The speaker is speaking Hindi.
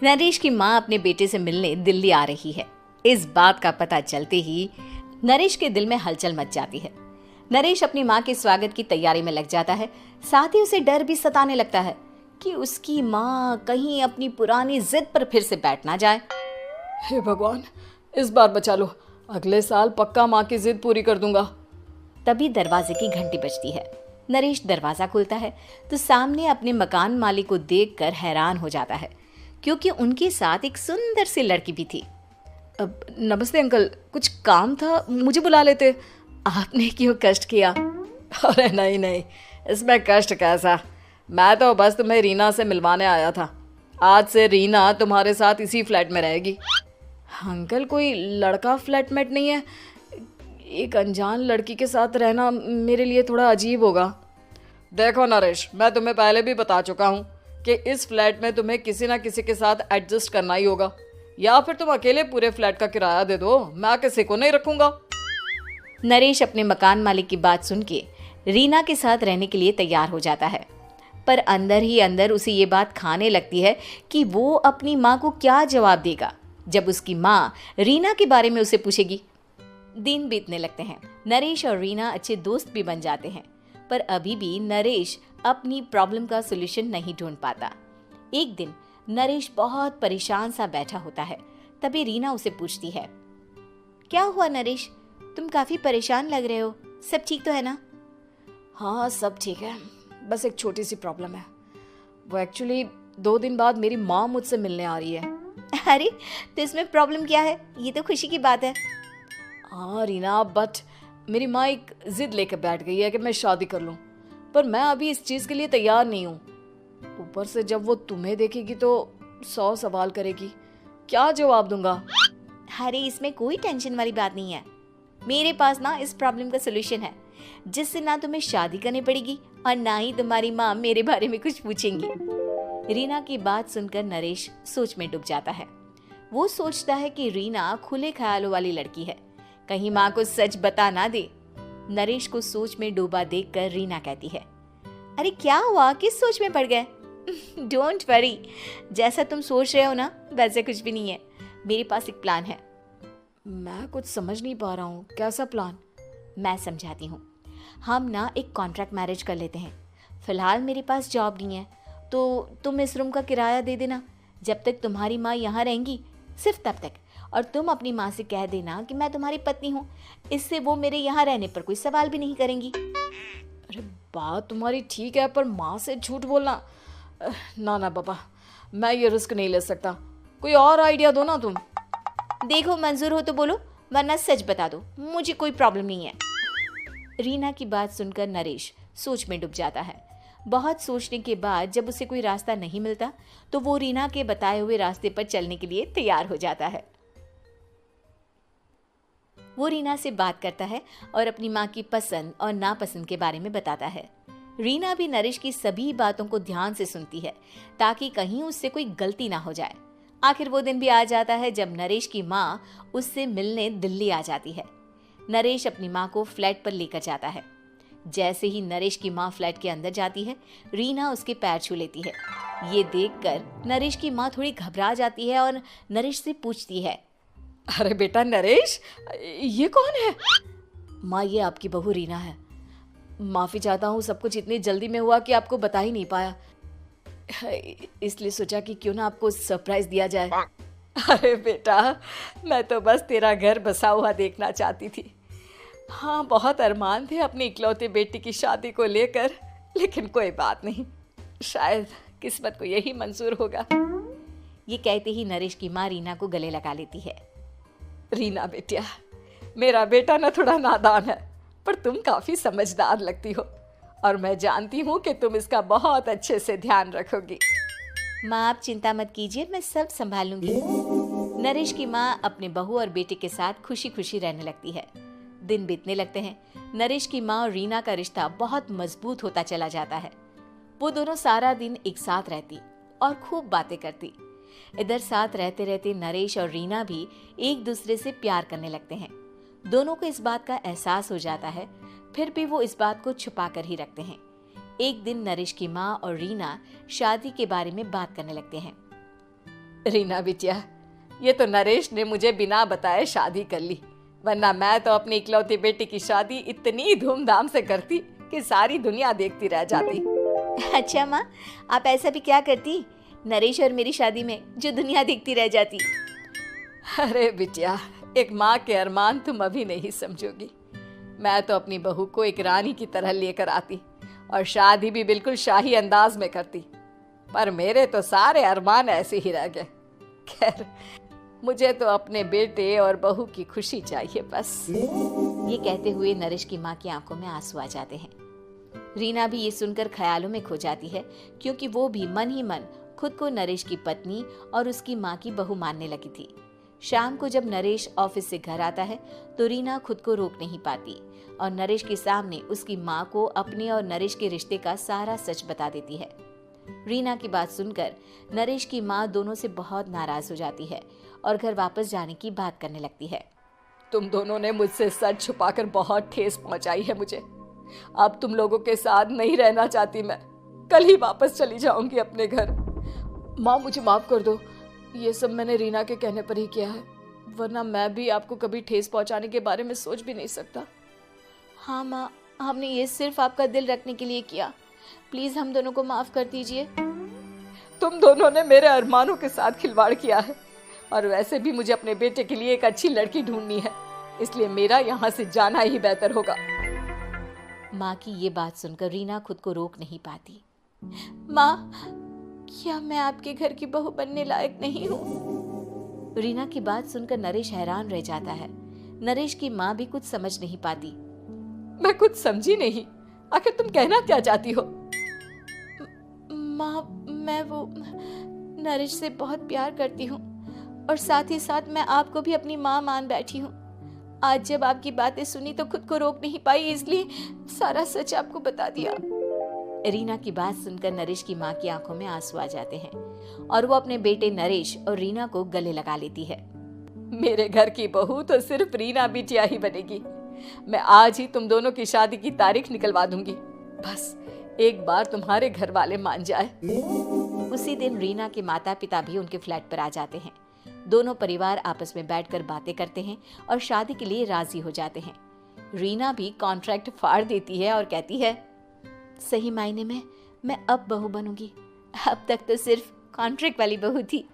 नरेश की माँ अपने बेटे से मिलने दिल्ली आ रही है। इस बात का पता चलते ही नरेश के दिल में हलचल मच जाती है। नरेश अपनी माँ के स्वागत की तैयारी में लग जाता है। साथ ही उसे डर भी सताने लगता है कि उसकी माँ कहीं अपनी पुरानी जिद पर फिर से बैठ ना जाए। हे भगवान, इस बार बचा लो, अगले साल पक्का माँ की जिद पूरी कर दूंगा। तभी दरवाजे की घंटी बजती है। नरेश दरवाजा खोलता है तो सामने अपने मकान मालिक को देखकर हैरान हो जाता है, क्योंकि उनके साथ एक सुंदर सी लड़की भी थी। अब नमस्ते अंकल, कुछ काम था, मुझे बुला लेते। आपने क्यों कष्ट किया? अरे नहीं नहीं, इसमें कष्ट कैसा, मैं तो बस तुम्हें रीना से मिलवाने आया था। आज से रीना तुम्हारे साथ इसी फ्लैट में रहेगी। अंकल, कोई लड़का फ्लैटमेट नहीं है? एक अनजान लड़की के साथ रहना मेरे लिए थोड़ा अजीब होगा। देखो नरेश, मैं तुम्हें पहले भी बता चुका हूँ कि इस फ्लैट में तुम्हें किसी ना किसी के साथ एडजस्ट करना ही होगा, या फिर तुम अकेले पूरे फ्लैट का किराया दे दो, मैं किसी को नहीं रखूंगा। नरेश अपने मकान मालिक की बात सुन के रीना के साथ रहने के लिए तैयार हो जाता है, पर अंदर ही अंदर उसे ये बात खाने लगती है कि वो अपनी माँ को क्या जवाब देगा जब उसकी माँ रीना के बारे में उसे पूछेगी। दिन बीतने लगते हैं। नरेश और रीना अच्छे दोस्त भी बन जाते हैं, पर अभी भी नरेश अपनी प्रॉब्लम का सॉल्यूशन नहीं ढूंढ पाता। एक दिन नरेश बहुत परेशान सा बैठा होता है। तभी रीना उसे पूछती है, क्या हुआ नरेश, तुम काफी परेशान लग रहे हो, सब ठीक तो है ना? हाँ सब ठीक है, बस एक छोटी सी प्रॉब्लम है। वो एक्चुअली 2 दिन बाद मेरी माँ मुझसे मिलने आ रही है। अरे तो इसमें प्रॉब्लम क्या है, ये तो खुशी की बात है। हाँ रीना, बट मेरी माँ एक जिद लेकर बैठ गई है कि मैं शादी कर लूँ, पर मैं अभी इस चीज़ के लिए तैयार नहीं हूँ। ऊपर से जब वो तुम्हें देखेगी तो 100 सवाल करेगी, क्या जवाब दूंगा? अरे इसमें कोई टेंशन वाली बात नहीं है, मेरे पास ना इस प्रॉब्लम का सलूशन है, जिससे ना तुम्हें शादी करनी पड़ेगी और ना ही तुम्हारी माँ मेरे बारे में कुछ पूछेंगी। रीना की बात सुनकर नरेश सोच में डूब जाता है। वो सोचता है कि रीना खुले ख्यालों वाली लड़की है, कहीं माँ को सच बता ना दे। नरेश को सोच में डूबा देखकर रीना कहती है, अरे क्या हुआ, किस सोच में पड़ गए? डोंट वरी, जैसा तुम सोच रहे हो ना वैसे कुछ भी नहीं है, मेरे पास एक प्लान है। मैं कुछ समझ नहीं पा रहा हूँ, कैसा प्लान? मैं समझाती हूँ। हम ना एक कॉन्ट्रैक्ट मैरिज कर लेते हैं। फिलहाल मेरे पास जॉब नहीं है, तो तुम इस रूम का किराया दे देना जब तक तुम्हारी माँ यहाँ रहेंगी, सिर्फ तब तक। और तुम अपनी माँ से कह देना कि मैं तुम्हारी पत्नी हूँ, इससे वो मेरे यहाँ रहने पर कोई सवाल भी नहीं करेंगी। अरे बात तुम्हारी ठीक है, पर माँ से झूठ बोलना, ना ना बाबा, मैं ये रिस्क नहीं ले सकता। कोई और आइडिया दो ना तुम। देखो मंजूर हो तो बोलो, वरना सच बता दो, मुझे कोई प्रॉब्लम नहीं है। रीना की बात सुनकर नरेश सोच में डूब जाता है। बहुत सोचने के बाद जब उसे कोई रास्ता नहीं मिलता तो वो रीना के बताए हुए रास्ते पर चलने के लिए तैयार हो जाता है। वो रीना से बात करता है और अपनी माँ की पसंद और नापसंद के बारे में बताता है। रीना भी नरेश की सभी बातों को ध्यान से सुनती है ताकि कहीं उससे कोई गलती ना हो जाए। आखिर वो दिन भी आ जाता है जब नरेश की माँ उससे मिलने दिल्ली आ जाती है। नरेश अपनी माँ को फ्लैट पर लेकर जाता है। जैसे ही नरेश की माँ फ्लैट के अंदर जाती है, रीना उसके पैर छू लेती है। ये देखकर नरेश की माँ थोड़ी घबरा जाती है और नरेश से पूछती है, अरे बेटा नरेश, ये कौन है? माँ, ये आपकी बहू रीना है। माफ़ी चाहता हूँ, सब कुछ इतनी जल्दी में हुआ कि आपको बता ही नहीं पाया, इसलिए सोचा कि क्यों ना आपको सरप्राइज दिया जाए। अरे बेटा, मैं तो बस तेरा घर बसा हुआ देखना चाहती थी। हाँ, बहुत अरमान थे अपनी इकलौते बेटी की शादी को लेकर, लेकिन कोई बात नहीं, शायद किस्मत को यही मंजूर होगा। ये कहते ही नरेश की माँ रीना को गले लगा लेती है। रीना बेटिया, मेरा बेटा ना थोड़ा नादान है, पर तुम काफ़ी समझदार लगती हो और मैं जानती हूँ कि तुम इसका बहुत अच्छे से ध्यान रखोगी। माँ आप चिंता मत कीजिए, मैं सब संभाल लूंगी। नरेश की माँ अपने बहू और बेटे के साथ खुशी खुशी रहने लगती है। दिन बीतने लगते हैं। नरेश की माँ और रीना का रिश्ता बहुत मजबूत होता चला जाता है। वो दोनों सारा दिन एक साथ रहती और खूब बातें करती। इधर साथ रहते रहते नरेश और रीना भी एक दूसरे से प्यार करने लगते हैं। दोनों को इस बात का एहसास हो जाता है, फिर भी वो इस बात को छुपा कर ही रखते हैं। एक दिन नरेश की माँ और रीना शादी के बारे में बात करने लगते हैं। रीना बिटिया, ये तो नरेश ने मुझे बिना बताए शादी कर ली, वरना मैं तो अपनी इकलौती बेटी की शादी इतनी धूमधाम से करती कि सारी दुनिया देखती रह जाती। अच्छा माँ, आप ऐसा भी क्या करती नरेश और मेरी शादी में जो दुनिया देखती रह जाती। अरे बिटिया, एक माँ के अरमान तुम अभी नहीं समझोगी। मैं तो अपनी बहू को एक रानी की तरह लेकर आती और शादी भी बिल्कुल शाही अंदाज में करती, पर मेरे तो सारे अरमान ऐसे ही रह गए। खैर, मुझे तो अपने बेटे और बहू की खुशी चाहिए बस। ये कहते हुए नरेश की माँ की आंखों में आंसू आ जाते हैं। रीना भी ये सुनकर ख्यालों में खो जाती है, क्योंकि वो भी मन ही मन खुद को नरेश की पत्नी और उसकी माँ की बहू मानने लगी थी। शाम को जब नरेश ऑफिस से घर आता है तो रीना खुद को रोक नहीं पाती और नरेश के सामने उसकी माँ को अपने और नरेश के रिश्ते का सारा सच बता देती है। रीना की बात सुनकर नरेश की माँ दोनों से बहुत नाराज हो जाती है और घर वापस जाने की बात करने लगती है। तुम दोनों ने मुझसे सच छुपाकर बहुत ठेस पहुंचाई है मुझे। अब तुम लोगों के साथ नहीं रहना चाहती मैं, कल ही वापस चली जाऊंगी अपने घर। माँ, मुझे माफ कर दो, ये सब मैंने रीना के कहने पर ही किया है, वरना मैं भी आपको कभी ठेस पहुंचाने के बारे में सोच भी नहीं सकता। हाँ माँ, हमने ये सिर्फ आपका दिल रखने के लिए किया, प्लीज हम दोनों को माफ कर दीजिए। तुम दोनों ने मेरे अरमानों के साथ खिलवाड़ किया है, और वैसे भी मुझे अपने बेटे के लिए एक अच्छी लड़की ढूंढनी है, इसलिए मेरा यहाँ से जाना ही बेहतर होगा। माँ की ये बात सुनकर रीना खुद को रोक नहीं पाती। माँ, क्या मैं आपके घर की बहू बनने लायक नहीं हूँ? रीना की बात सुनकर नरेश हैरान रह जाता है। नरेश की माँ भी कुछ समझ नहीं पाती। मैं कुछ समझी नहीं, आखिर तुम कहना क्या चाहती हो? माँ, मैं वो नरेश से बहुत प्यार करती हूँ और साथ ही साथ मैं आपको भी अपनी माँ मान बैठी हूँ। आज जब आपकी बातें सुनी तो खुद को रोक नहीं पाई, इसलिए सारा सच आपको बता दिया। रीना की बात सुनकर नरेश की माँ की आंखों में आंसू आ जाते हैं और वो अपने बेटे नरेश और रीना को गले लगा लेती है। मेरे घर की बहू तो सिर्फ रीना बिटिया ही बनेगी। मैं आज ही तुम दोनों की शादी की तारीख निकलवा दूंगी, बस एक बार तुम्हारे घर वाले मान जाए। उसी दिन रीना के माता पिता भी उनके फ्लैट पर आ जाते हैं। दोनों परिवार आपस में बैठकर बातें करते हैं और शादी के लिए राजी हो जाते हैं। रीना भी कॉन्ट्रैक्ट फाड़ देती है और कहती है, सही मायने में मैं अब बहू बनूंगी, अब तक तो सिर्फ कॉन्ट्रैक्ट वाली बहू थी।